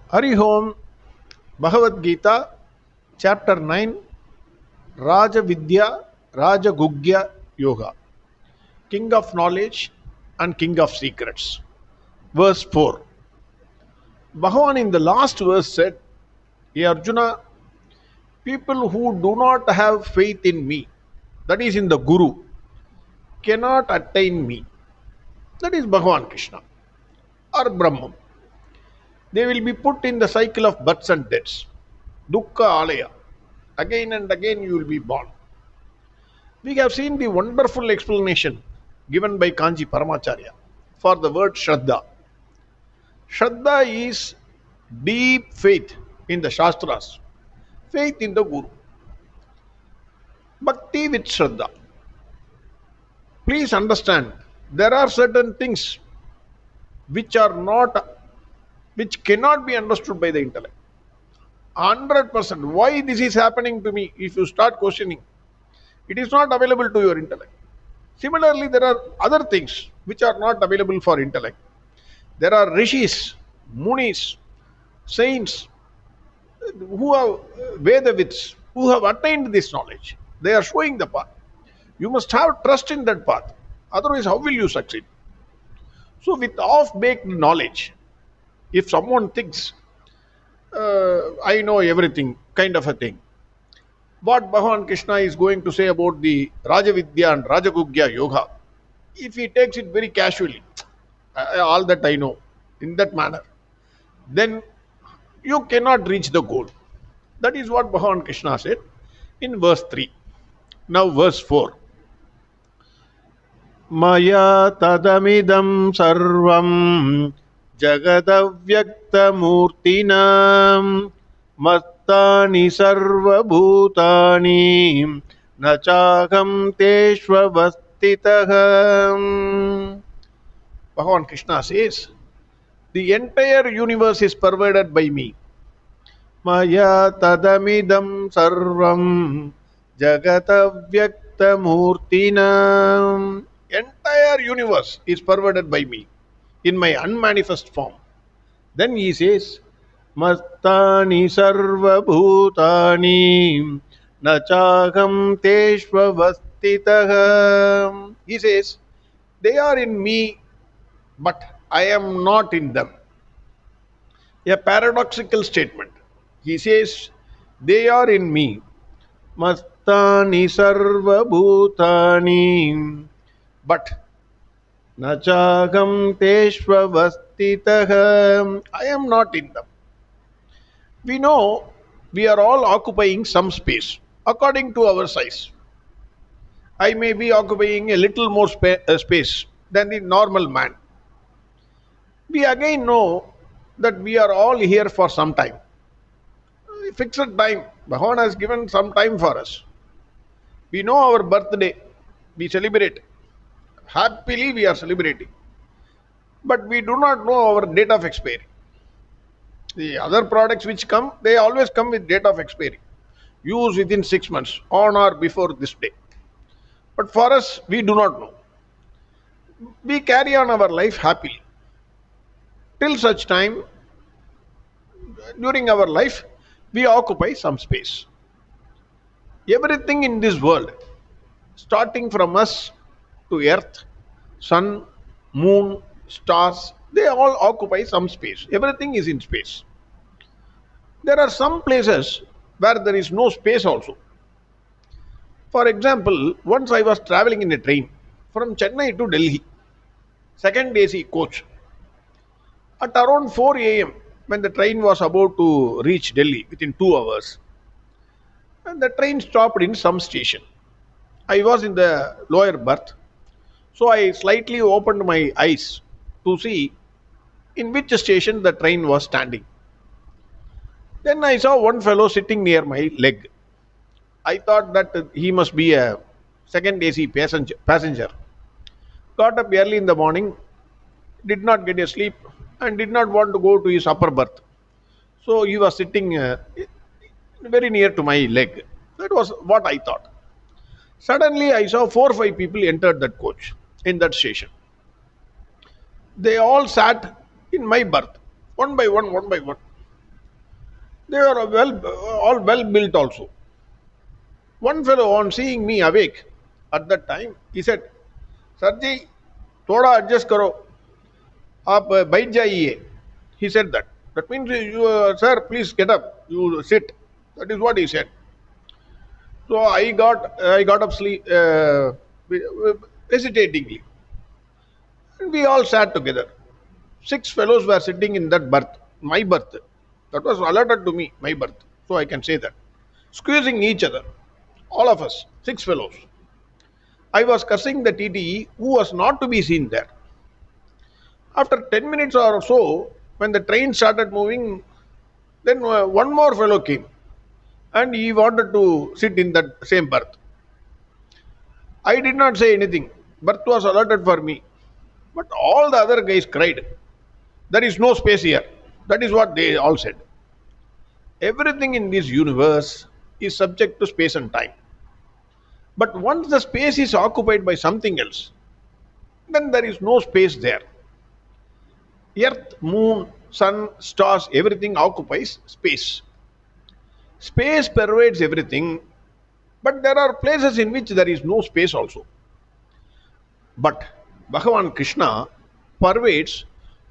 Hari Om, Bhagavad Gita, Chapter 9, Raja Vidya, Raja Gugya Yoga, King of Knowledge and King of Secrets. Verse 4. Bhagwan in the last verse said, Hey Arjuna, people who do not have faith in me, that is in the Guru, cannot attain me. That is Bhagwan Krishna or Brahman. They will be put in the cycle of births and deaths. Dukkha alaya. Again and again you will be born. We have seen the wonderful explanation given by Kanji Paramacharya for the word Shraddha. Shraddha is deep faith in the Shastras, faith in the Guru. Bhakti with Shraddha. Please understand, there are certain things which are not, which cannot be understood by the intellect. 100%. Why this is happening to me? If you start questioning, it is not available to your intellect. Similarly, there are other things which are not available for intellect. There are rishis, munis, saints who have Vedavids, who have attained this knowledge. They are showing the path. You must have trust in that path. Otherwise, how will you succeed? So, with off-baked knowledge, if someone thinks, I know everything, kind of a thing, what Bhagwan Krishna is going to say about the Rajavidya and Rajagugya Yoga, if he takes it very casually, all that I know, in that manner, then you cannot reach the goal. That is what Bhagwan Krishna said in verse 3. Now, verse 4. Maya tadamidam sarvam jagadavyaktamurtinam mattani sarva bhutani nachakam teshvavastitaham. Bhagavan Krishna says, the entire universe is pervaded by me. Maya tadamidam sarvam jagatavyaktamurtinam. Entire universe is pervaded by me in my unmanifest form. Then he says, Mastani sarva bhutani nachakam teshvavastitaham. He says, they are in me, but I am not in them. A paradoxical statement. He says, they are in me. Mastani sarva bhutani, but nachagam teshvavastitaham. I am not in them. We know we are all occupying some space according to our size. I may be occupying a little more space than the normal man. We again know that we are all here for some time. Fixed time. Bhagavan has given some time for us. We know our birthday. We celebrate. Happily we are celebrating. But we do not know our date of expiry. The other products which come, they always come with date of expiry. Use within 6 months, on or before this day. But for us, we do not know. We carry on our life happily. Till such time, during our life, we occupy some space. Everything in this world, starting from us to earth, sun, moon, stars, they all occupy some space. Everything is in space. There are some places where there is no space also. For example, once I was traveling in a train from Chennai to Delhi, second AC coach. At around 4 a.m., when the train was about to reach Delhi within 2 hours, and the train stopped in some station. I was in the lower berth, so I slightly opened my eyes to see in which station the train was standing. Then I saw one fellow sitting near my leg. I thought that he must be a second AC passenger. Got up early in the morning, did not get a sleep, and did not want to go to his upper berth. So he was sitting very near to my leg. That was what I thought. Suddenly I saw 4 or 5 people entered that coach in that station. They all sat in my berth, one by one, one by one. They are all well built also. One fellow, on seeing me awake at that time, he said, "Sarji, thoda adjust karo, आप बैठ जाइए." He said that. That means, sir, please get up. You sit. That is what he said. So I got up sleep hesitatingly, and we all sat together. Six fellows were sitting in that berth, my berth. That was allotted to me, my berth. So I can say that. Squeezing each other, all of us, six fellows. I was cursing the TTE who was not to be seen there. After 10 minutes or so, when the train started moving, then one more fellow came and he wanted to sit in that same berth. I did not say anything. Berth was allotted for me. But all the other guys cried, "There is no space here." That is what they all said. Everything in this universe is subject to space and time. But once the space is occupied by something else, then there is no space there. Earth, moon, sun, stars, everything occupies space. Space pervades everything, but there are places in which there is no space also. But Bhagavan Krishna pervades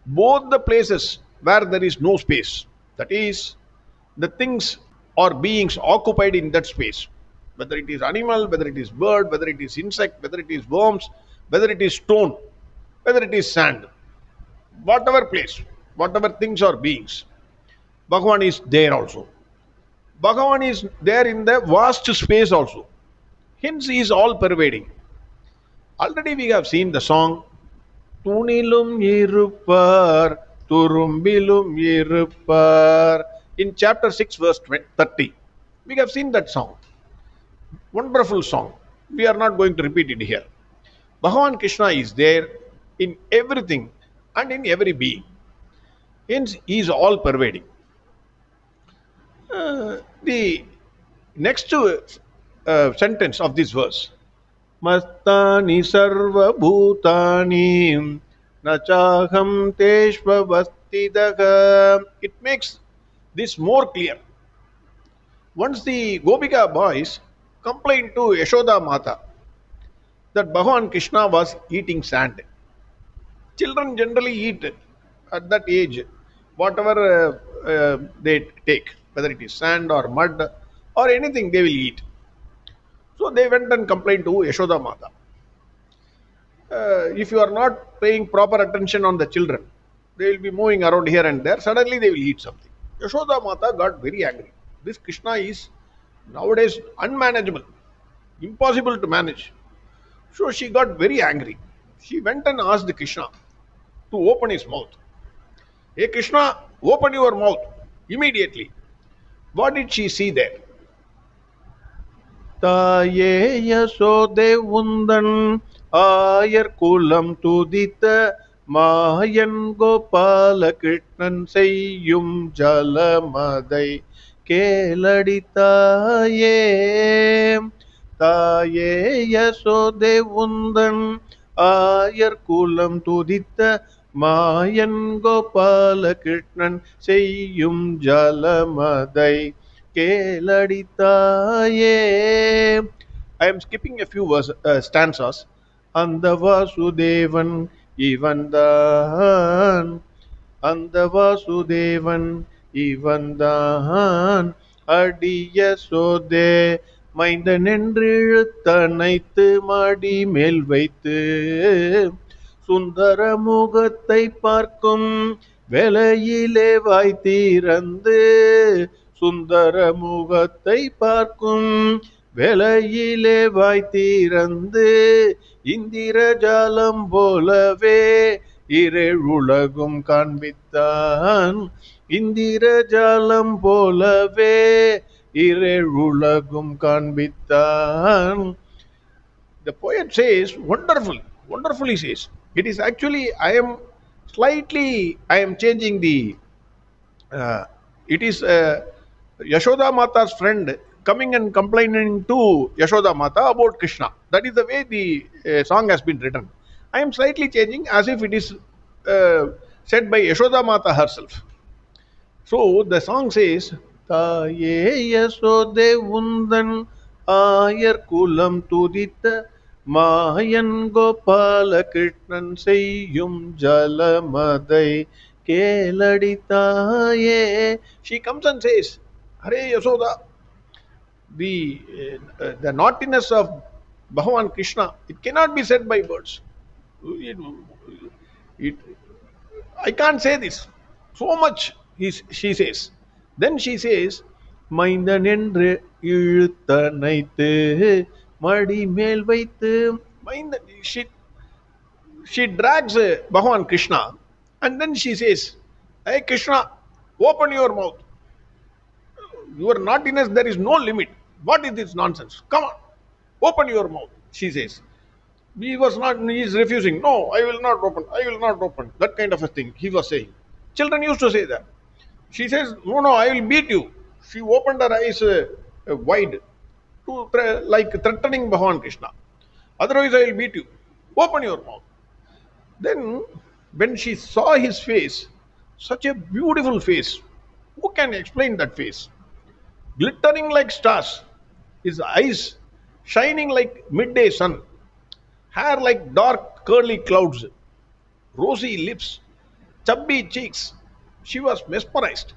both the places where there is no space. That is, the things or beings occupied in that space. Whether it is animal, whether it is bird, whether it is insect, whether it is worms, whether it is stone, whether it is sand, whatever place, whatever things or beings, Bhagavan is there also. Bhagavan is there in the vast space also. Hence, he is all pervading. Already we have seen the song Tunilum Irupar Turumbilum Irupar in chapter 6, verse 30. We have seen that song. Wonderful song. We are not going to repeat it here. Bhagavan Krishna is there in everything and in every being. Hence, he is all pervading. The next sentence of this verse, Mastani sarva bhutani nachaham teshvavastidaga. It makes this more clear. Once the Gopika boys complained to Yashoda Mata that Bhagavan Krishna was eating sand. Children generally eat at that age whatever they take, whether it is sand or mud or anything they will eat. So they went and complained to Yashoda Mata. If you are not paying proper attention on the children, they will be moving around here and there. Suddenly they will eat something. Yashoda Mata got very angry. This Krishna is nowadays unmanageable, impossible to manage. So she got very angry. She went and asked Krishna to open his mouth. Hey Krishna, open your mouth immediately. What did she see there? தாயே யசோதே உந்தன் ஆயர் குலம் துதித்த மாயன் கோபால கிருஷ்ணன் செய்யும் ஜலமதை கேளடி தாயே. தாயே யசோதே உந்தன் ஆயர் குலம் துதித்த மாயன் கோபால கிருஷ்ணன் செய்யும் ஜலமதை கேளடித்தாயே. I am skipping a few stanzas. அந்த வாசுதேவன் இவன்தான், அந்த வாசுதேவன் இவன்தான், அடிய சோதே மைந்தன் என்று இழுத்தனைத்து மாடி மேல் வைத்து சுந்தர முகத்தை பார்க்கும் வேளையிலே வாய் தீரந்து, சுந்தர முகத்தை பார்க்கும் வேளையிலே வாய் தீரந்து, இந்திரஜாலம் போலவே இரேழுலகும் காண்பித்தான், இந்திரஜாலம் போலவே இரேழுலகும் காண்பித்தான். The poet says, wonderful, wonderful he says. It is actually, I am changing the, it is Yashoda Mata's friend coming and complaining to Yashoda Mata about Krishna. That is the way the song has been written. I am slightly changing as if it is said by Yashoda Mata herself. So the song says, தாயே யசோதே உந்தன் ஆயர் குலம் துதித்த மாயன் கோபால கிருஷ்ணன் செய்யும் ஜலமதை கேளடி தாயே. She comes and says, Hare Yasoda, the naughtiness of Bhagwan Krishna, it cannot be said by words. It, it, I can't say this. So much, she says. Then she says, மைந்தன் என்று இழுத்தனைத்து மடி மேல் வைத்து மைந்தன். She drags Bhagwan Krishna and then she says, Hey Krishna, open your mouth. Your naughtiness, there is no limit. What is this nonsense? Come on, open your mouth, she says. He is refusing. No, I will not open. I will not open. That kind of a thing he was saying. Children used to say that. She says, No, no, I will beat you. She opened her eyes wide, like threatening Bhagwan Krishna. Otherwise, I will beat you. Open your mouth. Then, when she saw his face, such a beautiful face, who can explain that face? Glittering like stars, his eyes shining like midday sun, hair like dark curly clouds, rosy lips, chubby cheeks. She was mesmerized.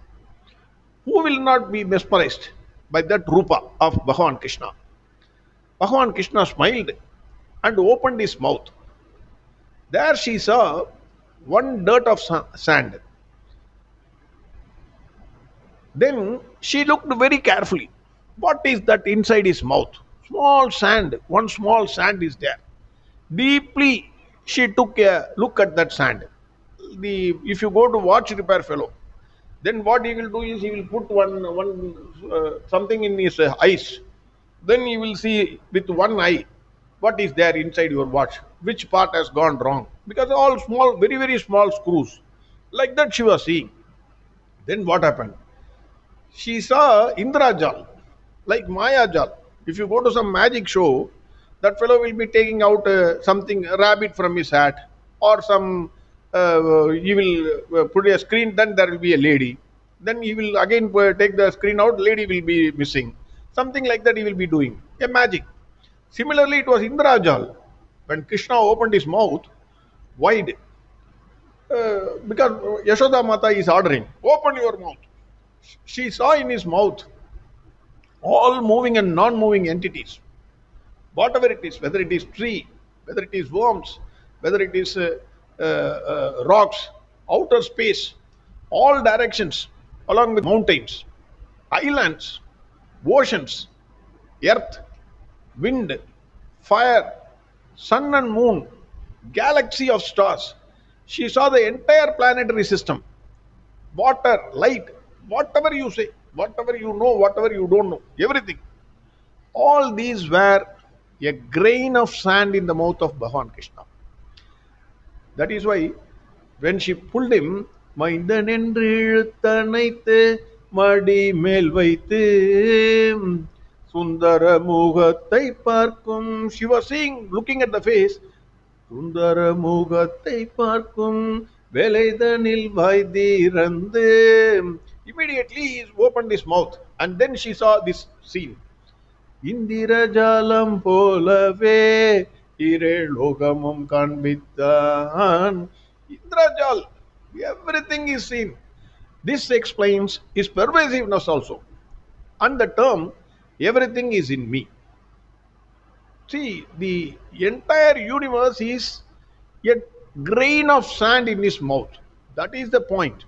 Who will not be mesmerized by that rupa of Bhagwan Krishna? Bhagwan Krishna smiled and opened his mouth. There she saw one dirt of sand. Then she looked very carefully. What is that inside his mouth? Small sand. One small sand is there. Deeply she took a look at that sand. If you go to watch repair fellow, then what he will do is he will put one something in his eyes. Then you will see with one eye what is there inside your watch, which part has gone wrong, because all small, very very small screws. Like that she was seeing. Then what happened? She saw Indrajal, like Mayajal. If you go to some magic show, that fellow will be taking out something, a rabbit from his hat, or some, he will put a screen, then there will be a lady. Then he will again take the screen out, lady will be missing. Something like that he will be doing, a magic. Similarly, it was Indrajal. When Krishna opened his mouth wide, because Yashoda Mata is ordering, open your mouth. She saw in his mouth all moving and non-moving entities. Whatever it is, whether it is tree, whether it is worms, whether it is rocks, outer space, all directions, along with mountains, islands, oceans, earth, wind, fire, sun and moon, galaxy of stars. She saw the entire planetary system, water, light, whatever you say, whatever you know, whatever you don't know, everything. All these were a grain of sand in the mouth of Bhagwan Krishna. That is why when she pulled him, மைந்தன் என்று இழுத்தணைத்து மடி மேல் வைத்து சுந்தர முகத்தை பார்க்கும். She was seeing, looking at the face, சுந்தர முகத்தை பார்க்கும் வேலைதனில் வாய்திறந்து. Immediately he opened his mouth and then she saw this scene. இந்திரஜாலம் போலவே இரேலோகமும் காண்பித்தான். Indrajal, everything is seen. This explains his pervasiveness also. And the term, everything is in me. See, the entire universe is a grain of sand in his mouth. That is the point.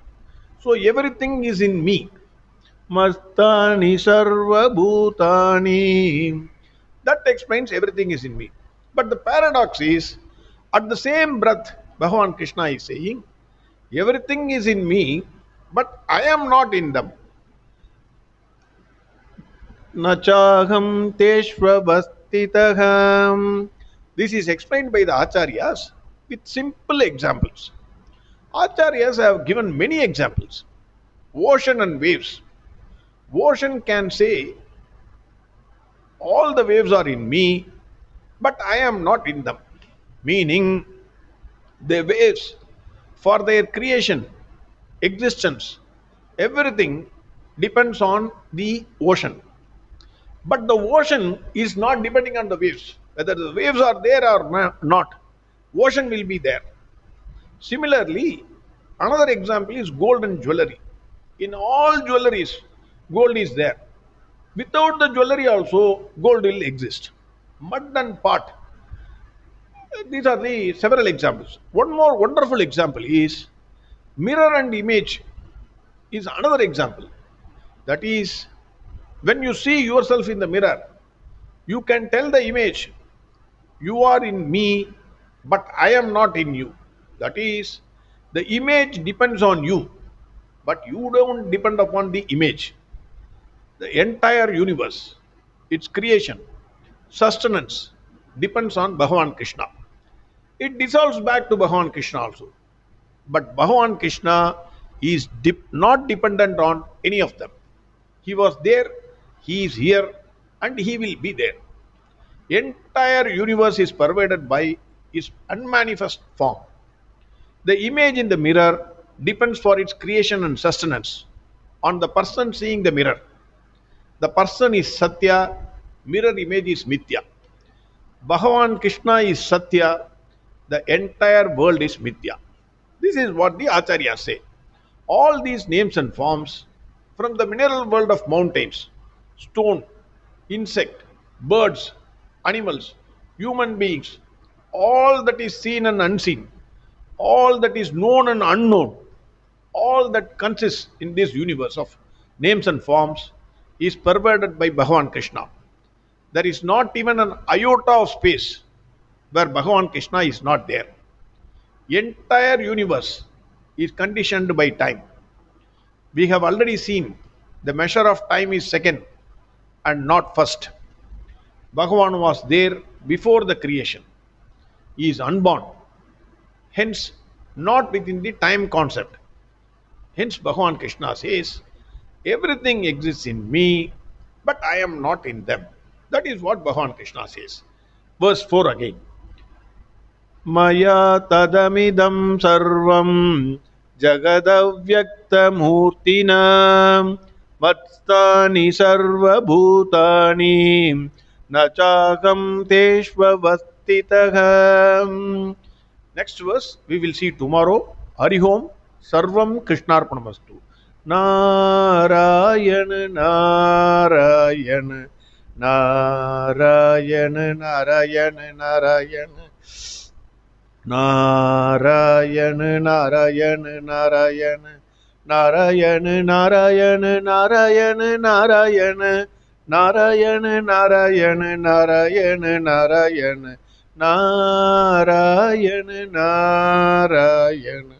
So everything is in me. Mastani sarva bhutani. That explains everything is in me. But the paradox is, at the same breath, Bhagwan Krishna is saying, everything is in me, but I am not in them. Nachaham teshvavastitaham. This is explained by the Acharyas with simple examples. Acharyas have given many examples. Ocean and waves. Ocean can say, all the waves are in me, but I am not in them. Meaning, the waves, for their creation, existence, everything depends on the ocean. But the ocean is not depending on the waves. Whether the waves are there or not, ocean will be there. Similarly, another example is gold and jewelry. In all jewelries, gold is there. Without the jewelry also, gold will exist. Mud and pot. These are the several examples. One more wonderful example is mirror and image is another example. That is, when you see yourself in the mirror, you can tell the image, you are in me, but I am not in you. That is, the image depends on you, but you don't depend upon the image. The entire universe, its creation, sustenance depends on Bhagwan Krishna. It dissolves back to Bhagwan Krishna also. But Bhagwan Krishna is not dependent on any of them. He was there, he is here, and he will be there. Entire universe is pervaded by his unmanifest form. The image in the mirror depends for its creation and sustenance on the person seeing the mirror. The person is Satya, mirror image is Mithya. Bhagavan Krishna is Satya, the entire world is Mithya. This is what the Acharyas say. All these names and forms, from the mineral world of mountains, stone, insect, birds, animals, human beings, all that is seen and unseen, all that is known and unknown, all that consists in this universe of names and forms is pervaded by Bhagavan Krishna. There is not even an iota of space where Bhagavan Krishna is not there. Entire universe is conditioned by time. We have already seen the measure of time is second and not first. Bhagavan was there before the creation. He is unborn, hence not within the time concept. Hence Bhagavan Krishna says, everything exists in me, but I am not in them. That is what Bhagavan Krishna says. Verse 4 again. Maya tadamidam sarvam jagadavyaktamurtina vatstani sarva bhutani nachagam teshvavastitaham. Next verse we will see tomorrow. Hari Om Sarvam Krishnarpanamastu. Narayana Narayana Narayana Narayana Narayana Narayana Narayana Narayana Narayana Narayana Narayana Narayana Narayana Narayana Narayana Narayana Narayana Narayana